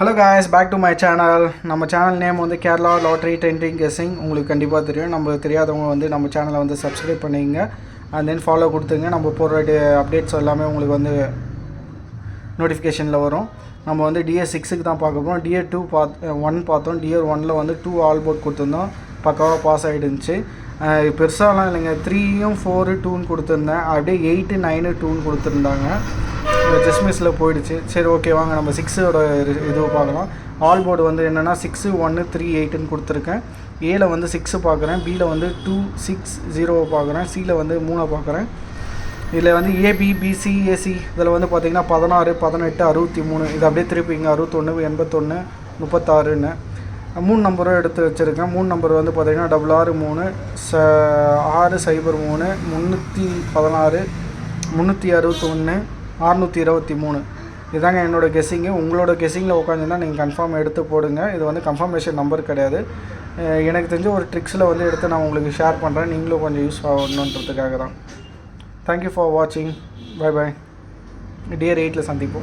Hello guys, back to my channel. நம்ம channel name வந்து Kerala lottery trending guessing. உங்களுக்கு கண்டிப்பாக தெரியும். நம்ம தெரியாதவங்க வந்து நம்ம சேனலை வந்து சப்ஸ்கிரைப் பண்ணிங்க அண்ட் தென் ஃபாலோ கொடுத்துங்க. நம்ம போடுற அப்டேட்ஸ் எல்லாமே உங்களுக்கு வந்து நோட்டிஃபிகேஷனில் வரும். நம்ம வந்து டிஎர் 6க்கு தான் பார்க்க போகிறோம். டிஎர் 1 பார்த்தோம். டிஎர் 1ல் வந்து 2 ஆல் போர்ட் கொடுத்துருந்தோம். பக்காவாக பாஸ் ஆகிடுச்சு. பெருசாலாம் இல்லைங்க. 3யும் 4 2ன்னு கொடுத்துருந்தேன். அப்படியே 8 9 2ன்னு கொடுத்துருந்தாங்க. ஜஸ்மிஸில் போயிடுச்சு. சரி, ஓகே, வாங்க நம்ம 6ஓட இது பார்க்கலாம். ஆல் போர்டு வந்து என்னென்னா 6 1 3 8ன்னு கொடுத்துருக்கேன். ஏல வந்து 6 பார்க்குறேன், பியில் வந்து 2 6 0 பார்க்குறேன், சியில் வந்து 3 பார்க்குறேன். இதில் வந்து ஏபி பிசி ஏசி இதில் வந்து பார்த்திங்கன்னா 16 18 63 இது அப்படியே திருப்பிங்க 61 81 36ன்னு 3 நம்பரும் எடுத்து வச்சுருக்கேன். 3 நம்பர் வந்து பார்த்திங்கன்னா 663 603 316 361 623 இதாங்க என்னோடய கெஸ்ஸிங்கு. உங்களோட கெஸ்ஸிங்கில் உட்காந்துருந்தால் நீங்கள் கன்ஃபார்ம் எடுத்து போடுங்க. இது வந்து கன்ஃபர்மேஷன் நம்பர் கிடையாது. எனக்கு தெரிஞ்ச ஒரு ட்ரிக்ஸில் வந்து எடுத்து நான் உங்களுக்கு ஷேர் பண்ணுறேன். நீங்களும் கொஞ்சம் யூஸ் ஆகணுன்றதுக்காக தான். தேங்க்யூ ஃபார் வாட்சிங். Bye bye. டியர் 8ல் சந்திப்போம்.